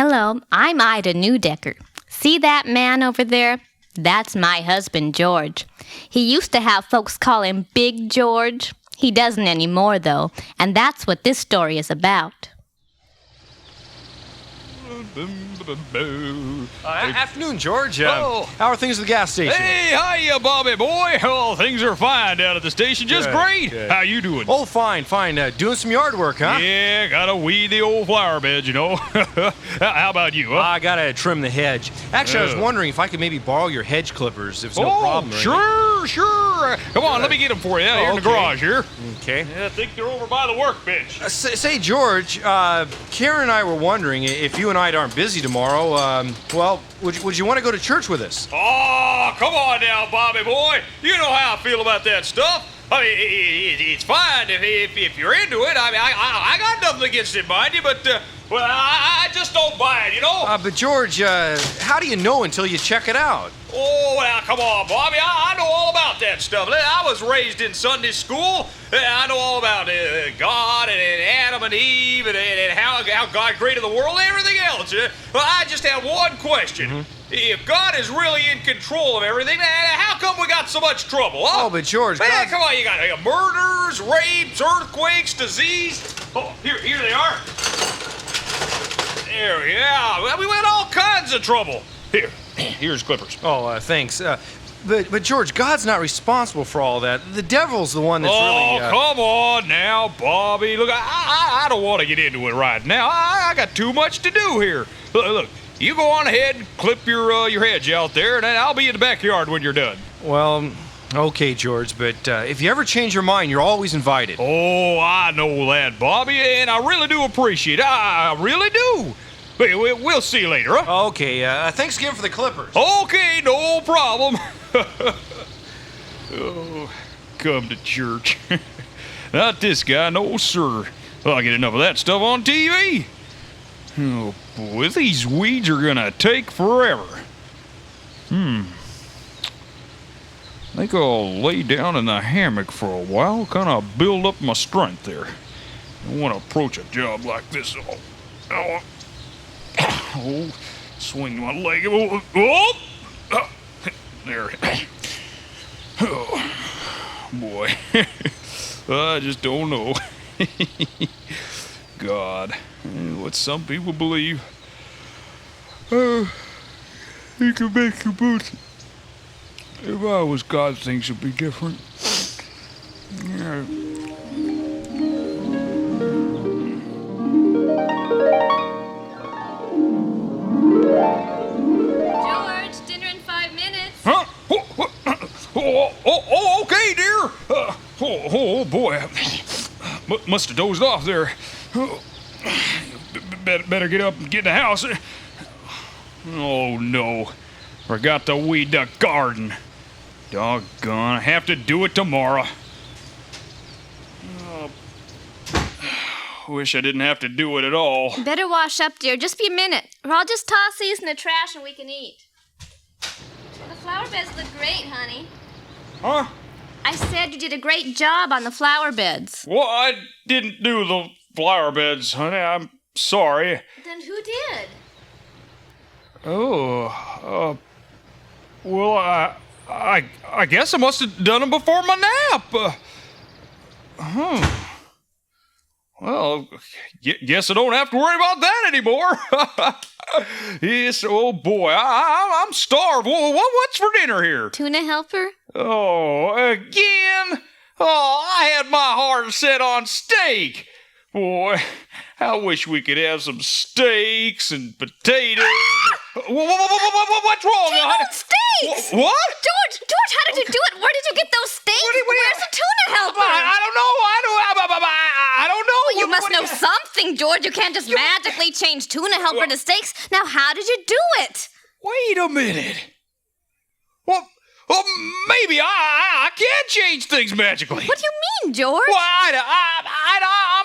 Hello, I'm Ida Newdecker. See that man over there? That's my husband, George. He used to have folks call him Big George. He doesn't anymore, though, and that's what this story is about. Afternoon, George. Oh. How are things at the gas station? Hey, hiya, Bobby boy. Oh, things are fine down at the station. Just Good, great. good. How you doing? Oh, fine. Doing some yard work, huh? Yeah, gotta weed the old flower beds, you know. How about you, huh? I gotta trim the hedge. Actually, I was wondering if I could maybe borrow your hedge clippers, if it's no problem. Sure. Come on, let me get them for you here in the garage here. Okay. Yeah, I think they're over by the workbench. Say, George, Karen and I were wondering if you and I aren't busy tomorrow. Would you want to go to church with us? Oh, come on now, Bobby boy. You know how I feel about that stuff. I mean, it's fine if you're into it. I mean, I got nothing against it, mind you, but I just don't buy it, you know. But George, how do you know until you check it out? Oh, well, come on, Bobby. I know all about that stuff. I was raised in Sunday school. I know all about God and Adam and Eve and how God created the world and everything else. Well, I just have one question. Mm-hmm. If God is really in control of everything, how come we got so much trouble, huh? Oh, but George, man, come on, you got murders, rapes, earthquakes, disease. Oh, here they are. There, yeah. We had all kinds of trouble. Here's clippers. Oh, thanks. But George, God's not responsible for all that. The devil's the one that's really... Oh, come on now, Bobby. Look, I don't want to get into it right now. I got too much to do here. Look, you go on ahead and clip your hedge out there, and I'll be in the backyard when you're done. Well, okay, George, but if you ever change your mind, you're always invited. Oh, I know that, Bobby, and I really do appreciate it. I really do. We'll see you later, huh? Okay, thanks again for the clippers. Okay, no problem. Oh, come to church. Not this guy, no sir. I'll get enough of that stuff on TV. Oh boy, these weeds are gonna take forever. I think I'll lay down in the hammock for a while, kind of build up my strength there. I want to approach a job like this. Oh, swing my leg. Oh, there. Oh, boy. I just don't know. God, what some people believe. He can make you both. If I was God, things would be different. Yeah. George, dinner in 5 minutes. Huh? Oh, okay, dear. Oh, boy. Must have dozed off there. Better get up and get in the house. Oh, no. Forgot to weed the garden. Doggone, I have to do it tomorrow. Wish I didn't have to do it at all. Better wash up, dear. Just be a minute, or I'll just toss these in the trash and we can eat. The flower beds look great, honey. Huh? I said you did a great job on the flower beds. Well, I didn't do the flower beds, honey. I'm sorry. Then who did? Oh, well, I guess I must have done them before my nap. Well, guess I don't have to worry about that anymore. Yes, oh boy, I'm starved. What's for dinner here? Tuna helper? Oh, again? Oh, I had my heart set on steak. Boy, I wish we could have some steaks and potatoes. What's wrong? Steaks! What? George, how did you do it? Where did you get those steaks? Where's the tuna helper? I don't know. I don't know. Well, you must know something, George. You can't just magically change tuna helper to steaks. Now, how did you do it? Wait a minute. Well, maybe I can change things magically. What do you mean, George? Well,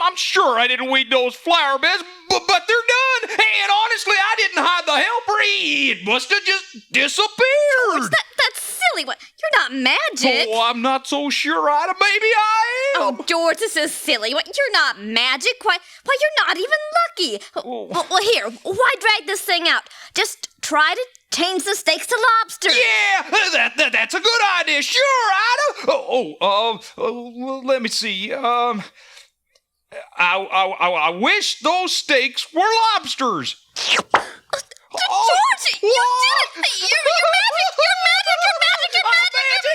I'm sure I didn't weed those flower beds, but they're done. And honestly, I didn't hide the helper. It must have just disappeared. George, that's silly. silly. What? You're not magic. Oh, I'm not so sure, Ida. Maybe I am. Oh, George, this is silly. What? You're not magic. Why, you're not even lucky. Well, here, why drag this thing out? Just try to change the steaks to lobster. Yeah, that's a good idea. Sure, Ida. Well, let me see. I wish those steaks were lobsters. George, you did it! You're magic! You're magic! You're magic!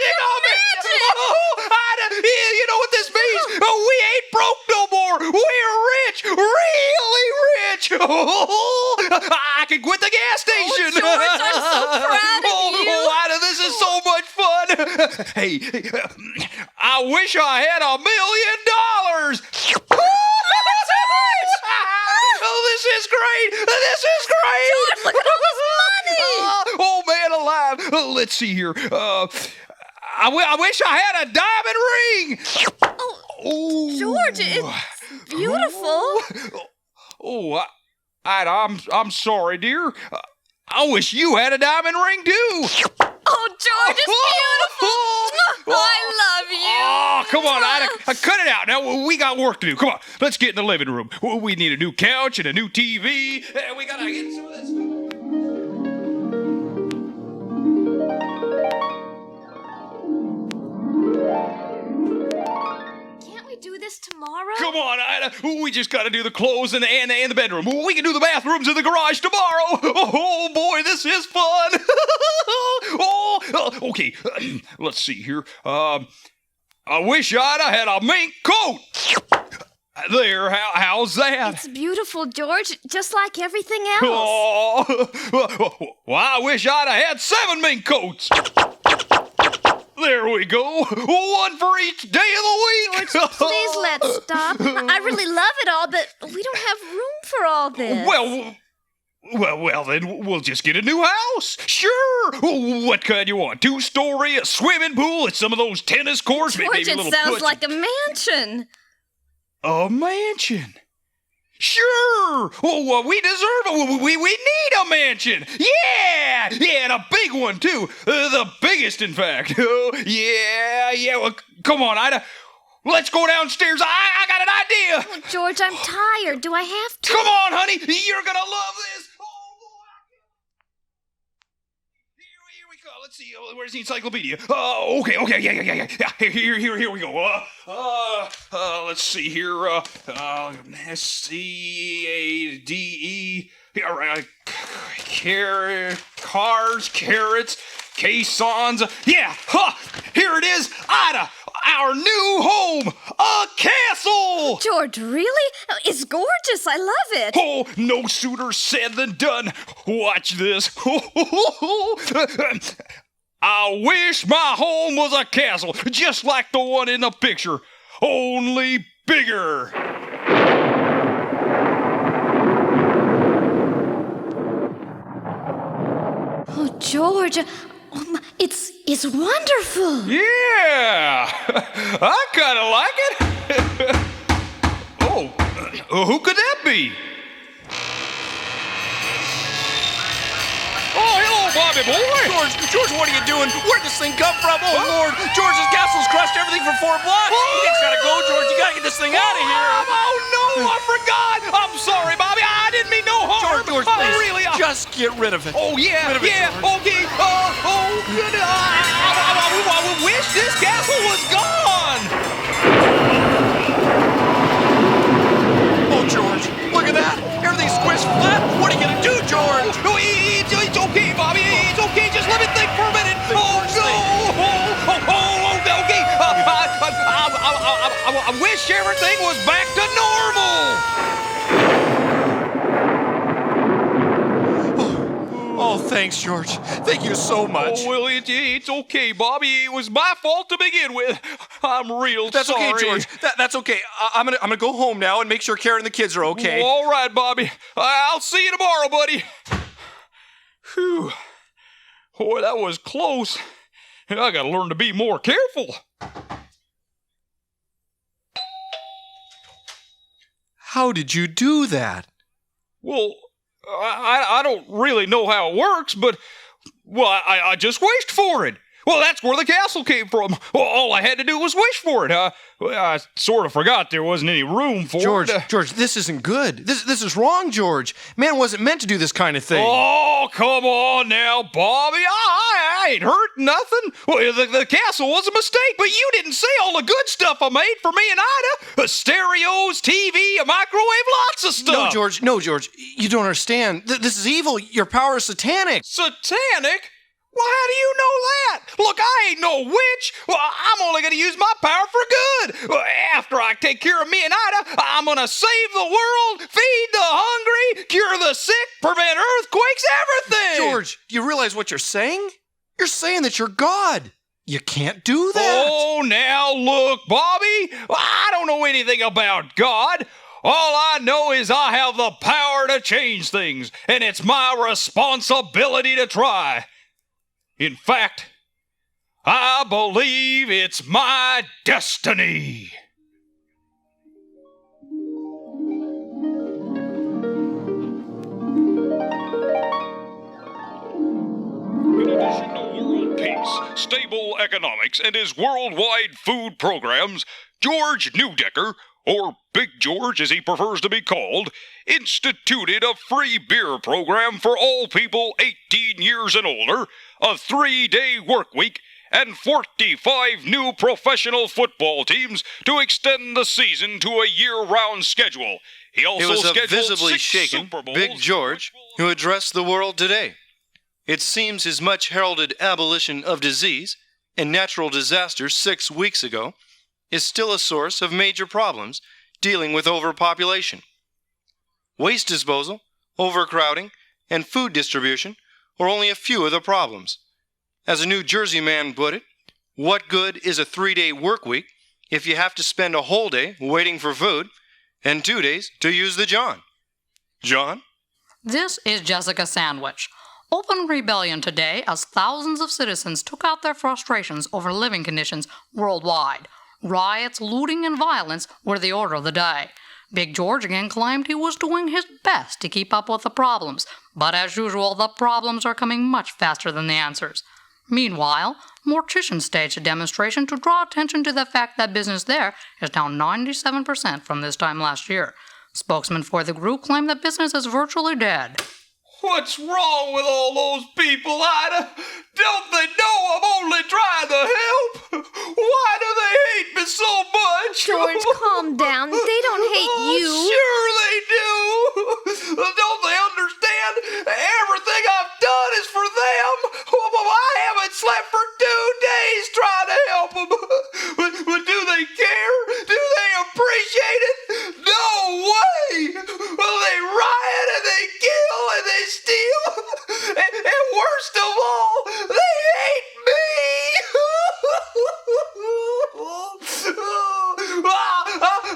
You're magic! Oh, Ida, you know what this means? We ain't broke no more. We're rich, really rich. I can quit the gas station. Oh, George, I'm so proud of you. Oh, Ida, this is so much fun. Hey, I wish I had $1 million. Oh, this is great! This is great! George, look at all this money! Oh, man alive! Let's see here. I wish I had a diamond ring! Oh, George, it's beautiful. Ida, I'm sorry, dear. I wish you had a diamond ring, too. Oh, George, it's beautiful. I love you. Oh, come on, Ida. Cut it out. Now, we got work to do. Come on, let's get in the living room. We need a new couch and a new TV. We got to get some of this. Can't we do this tomorrow? Come on, Ida. We just got to do the clothes and the bedroom. We can do the bathrooms in the garage tomorrow. Oh, boy, this is fun. Okay, let's see here. I wish Ida had a mink coat. There, how's that? It's beautiful, George, just like everything else. Oh, well, I wish Ida had 7 mink coats. There we go. One for each day of the week. George, please let's stop. I really love it all, but we don't have room for all this. Well, then we'll just get a new house. Sure. What kind you want? 2-story, a swimming pool, and some of those tennis courts. George, maybe a little it sounds putt. like a mansion. A mansion. Sure. Well, we deserve it. We need a mansion. Yeah, and a big one too. The biggest, in fact. Yeah. Well, come on, Ida. Let's go downstairs. I got an idea. Oh, George, I'm tired. Do I have to? Come on, honey. You're gonna love this. Here we go. Let's see. Where's the encyclopedia? Okay. Yeah. Here we go. Let's see here. SCADE. Cars, carrots, caissons. Yeah. Here it is. Ida. Our new home, a castle! George, really? It's gorgeous. I love it. Oh, no sooner said than done. Watch this. I wish my home was a castle, just like the one in the picture, only bigger. Oh, George, it's wonderful. Yeah, I kind of like it. Who could that be? Oh, hello, Bobby boy. George, what are you doing? Where'd this thing come from? Oh, Lord. George's castle's crushed everything for 4 blocks. You guys gotta go, George. You gotta get this thing out of here. Oh, no, I forgot. I'm sorry, Bobby. I didn't mean no harm. George, please. Really. Just get rid of it. Oh, yeah. Rid of it, George. Okay. Good. I wish this castle was gone. Oh, George, look at that. Everything's squished flat. What are you gonna do, George? No, it's okay, Bobby. It's okay. Just let me think for a minute. Oh, no. Okay. I wish everything was back to normal. Oh, thanks, George. Thank you so much. Oh, well, it's okay, Bobby. It was my fault to begin with. I'm real That's sorry. okay, George. That's okay. I'm gonna go home now and make sure Karen and the kids are okay. All right, Bobby. I'll see you tomorrow, buddy. Whew. Boy, that was close. I gotta learn to be more careful. How did you do that? Well, I don't really know how it works, but Well, I just wished for it. Well, that's where the castle came from. Well, all I had to do was wish for it. I sort of forgot there wasn't any room for it. George, this isn't good. This is wrong, George. Man wasn't meant to do this kind of thing. Oh, come on now, Bobby. I ain't hurt nothing. Well, the castle was a mistake, but you didn't say all the good stuff I made for me and Ida. Stereos, TV, a microwave, lots of stuff. No, George. You don't understand. This is evil. Your power is satanic. Satanic? Well, how do you know that? Look, I ain't no witch. Well, I'm only going to use my power for good. Well, after I take care of me and Ida, I'm going to save the world, feed the hungry, cure the sick, prevent earthquakes, everything. George, do you realize what you're saying? You're saying that you're God. You can't do that. Oh, now look, Bobby. I don't know anything about God. All I know is I have the power to change things, and it's my responsibility to try. In fact, I believe it's my destiny. In addition to world peace, stable economics, and his worldwide food programs, George Newdecker, or Big George as he prefers to be called, instituted a free beer program for all people 18 years and older, a 3-day work week, and 45 new professional football teams to extend the season to a year-round schedule. He also It was a scheduled visibly 6 shaken Super Bowls, Big George who addressed the world today. It seems his much heralded abolition of disease and natural disasters 6 weeks ago is still a source of major problems dealing with overpopulation. Waste disposal, overcrowding, and food distribution are only a few of the problems. As a New Jersey man put it, what good is a 3-day work week if you have to spend a whole day waiting for food and 2 days to use the John? John? This is Jessica Sandwich. Open rebellion today as thousands of citizens took out their frustrations over living conditions worldwide. Riots, looting, and violence were the order of the day. Big George again claimed he was doing his best to keep up with the problems, but as usual, the problems are coming much faster than the answers. Meanwhile, morticians staged a demonstration to draw attention to the fact that business there is down 97% from this time last year. Spokesman for the group claimed that business is virtually dead. What's wrong with all those people, Ida? Don't they know I'm only trying to help? Why do they hate me so much? George, calm down. They don't hate you. Sure they do. Don't they understand? Everything I've done is for them. I haven't slept for 2 days trying to help them. But do they care? Do they appreciate it? No way. Well, they riot and they kill and they steal. And worst of all, they hate me.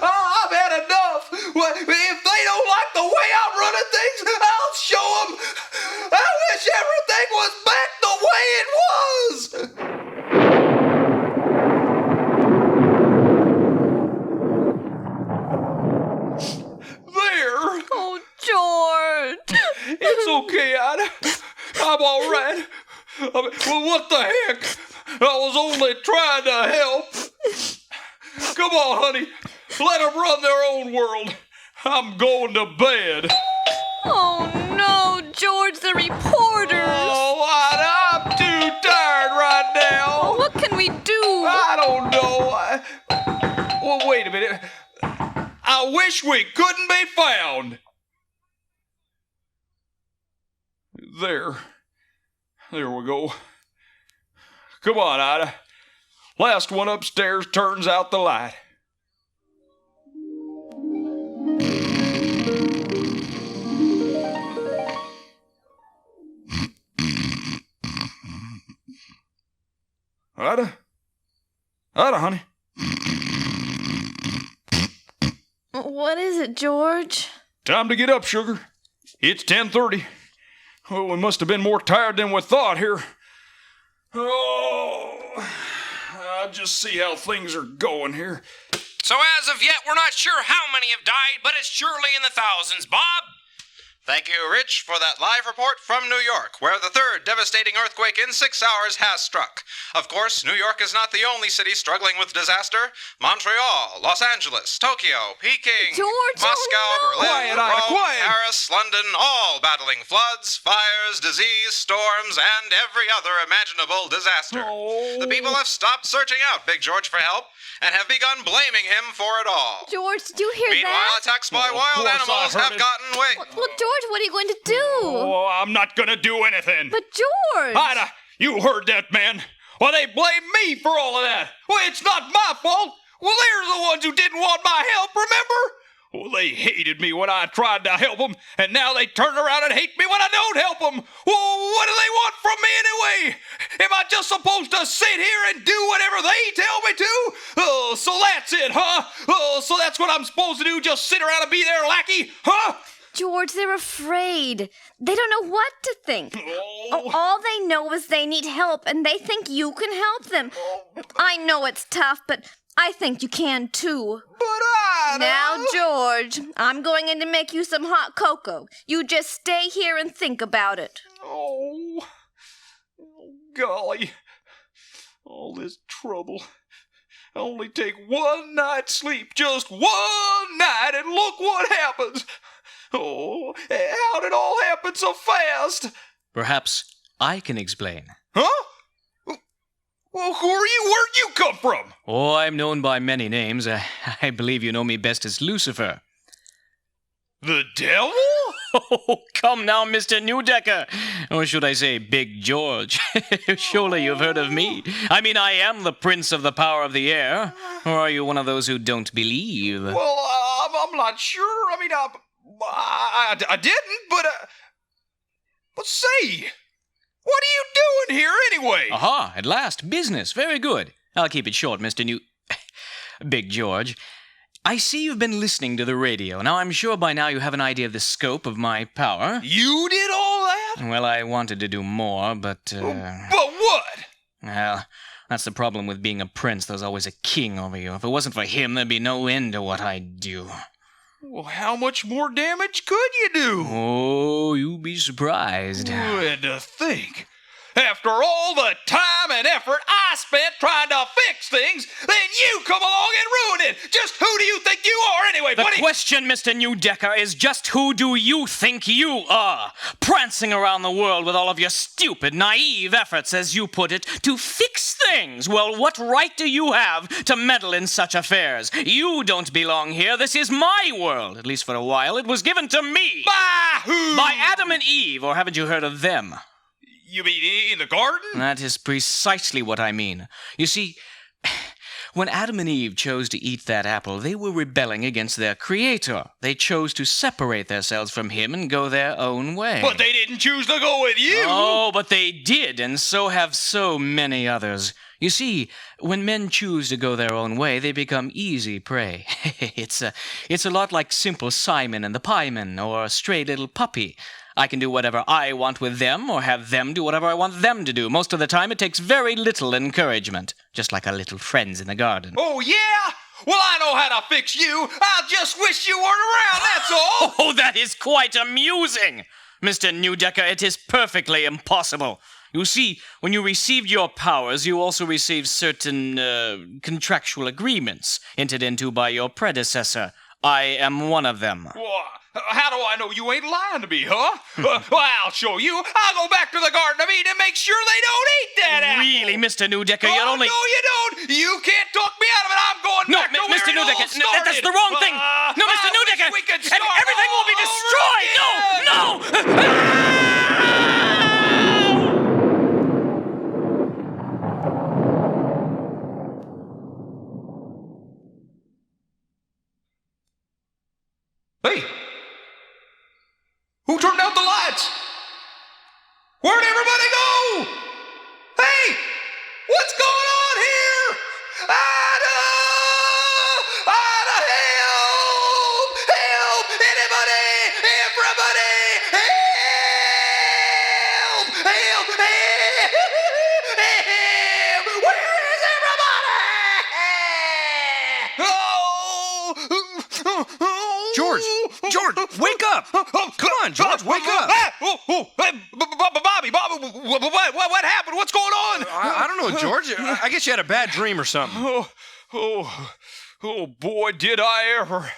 I've had enough. If they don't like the way I'm running things, I'll show them. I wish everything was back the way it was. There. Oh, George. It's okay, Ida. I'm all right. Well, what the heck? I was only trying to help. Come on, honey. Let them run their own world. I'm going to bed. Oh, no, George, the reporters. Oh, Ida, I'm too tired right now. Oh, what can we do? I don't know. Well, wait a minute. I wish we couldn't be found. There we go. Come on, Ida. Last one upstairs turns out the light. Ida? Ida, honey. What is it, George? Time to get up, sugar. It's 10:30. Oh, we must have been more tired than we thought here. Oh, I'll just see how things are going here. So as of yet, we're not sure how many have died, but it's surely in the thousands, Bob. Thank you, Rich, for that live report from New York, where the third devastating earthquake in 6 hours has struck. Of course, New York is not the only city struggling with disaster. Montreal, Los Angeles, Tokyo, Peking, George, Moscow, oh no. Berlin, Quiet, Ida, Rome, quiet. Paris, London, all battling floods, fires, disease, storms, and every other imaginable disaster. The people have stopped searching out Big George for help and have begun blaming him for it all. George, did you hear Meanwhile, that? attacks by Of wild course I animals heard have it. gotten way. Well, George, what are you going to do? Oh, I'm not gonna do anything. But George! Ida, you heard that, man. Well, they blame me for all of that. Well, it's not my fault. Well, they're the ones who didn't want my help, remember? Well, they hated me when I tried to help them, and now they turn around and hate me when I don't help them. Well, what do they want from me anyway? Am I just supposed to sit here and do whatever they tell me to? Oh, so that's it, huh? Oh, so that's what I'm supposed to do, just sit around and be their lackey, huh? George, they're afraid. They don't know what to think. Oh. All they know is they need help, and they think you can help them. I know it's tough, but I think you can too. But Ida... Now, George, I'm going in to make you some hot cocoa. You just stay here and think about it. Oh, golly. All this trouble. Only take one night's sleep, just one night, and look what happens. Oh, how did it all happen so fast? Perhaps I can explain. Huh? Well, who are you? Where'd you come from? Oh, I'm known by many names. I believe you know me best as Lucifer. The devil? Oh, come now, Mr. Newdecker. Or should I say, Big George? Surely you've heard of me. I mean, I am the prince of the power of the air. Or are you one of those who don't believe? Well, I'm not sure. I mean, I didn't, but say, what are you doing here anyway? Aha, at last, business. Very good. I'll keep it short, Mr. Big George. I see you've been listening to the radio. Now, I'm sure by now you have an idea of the scope of my power. You did all that? Well, I wanted to do more, but, But what? Well, that's the problem with being a prince. There's always a king over you. If it wasn't for him, there'd be no end to what I'd do. Well, how much more damage could you do? Oh, you'd be surprised. And to think, after all the time and effort I spent trying to fix things, then you come along and ruin it. Just who do you think you are anyway, The buddy? question, Mr. Newdecker, is just who do you think you are? Prancing around the world with all of your stupid, naive efforts, as you put it, to fix things. Well, what right do you have to meddle in such affairs? You don't belong here. This is my world. At least for a while. It was given to me. By who? By Adam and Eve, or haven't you heard of them? You mean in the garden? That is precisely what I mean. You see, when Adam and Eve chose to eat that apple, they were rebelling against their creator. They chose to separate themselves from him and go their own way. But they didn't choose to go with you. Oh, but they did, and so have so many others. You see, when men choose to go their own way, they become easy prey. It's a lot like Simple Simon and the Pieman, or a stray little puppy. I can do whatever I want with them, or have them do whatever I want them to do. Most of the time, it takes very little encouragement, just like our little friends in the garden. Oh, yeah? Well, I know how to fix you. I just wish you weren't around, that's all. Oh, that is quite amusing! Mr. Newdecker, it is perfectly impossible. You see, when you received your powers, you also received certain contractual agreements entered into by your predecessor. I am one of them. Well, how do I know you ain't lying to me, huh? Well, I'll show you. I'll go back to the Garden of Eden and make sure they don't eat that apple. Really, Mr. Newdecker, you'd Oh, only... no, you don't. You can't talk me out of it. I'm going No, back to where Mr. it all Newdecker, started. that's the wrong thing. No, Mr. I wish Newdecker, we could and start everything will be all destroyed. over again. No. Hey, who turned out the lights? Where'd everybody go? Hey, what's going on here? Ida! Ida, help! Help! Anybody! Everybody! Help! on, George, wake up. Bobby, what happened? What's going on? I don't know, George. I guess you had a bad dream or something. Oh, boy, did I ever.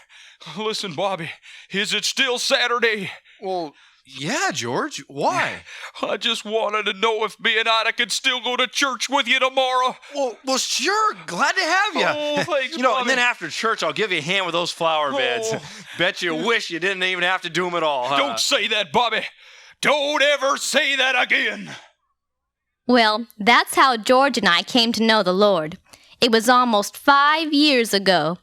Listen, Bobby, is it still Saturday? Well, yeah, George. Why? I just wanted to know if me and Ida could still go to church with you tomorrow. Well, sure. Glad to have you. Oh, thanks, You know, Bobby. and then after church, I'll give you a hand with those flower beds. Bet you wish you didn't even have to do them at all, huh? Don't say that, Bobby. Don't ever say that again. Well, that's how George and I came to know the Lord. It was almost 5 years ago.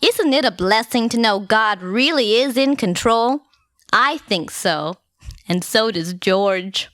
Isn't it a blessing to know God really is in control? I think so. And so does George.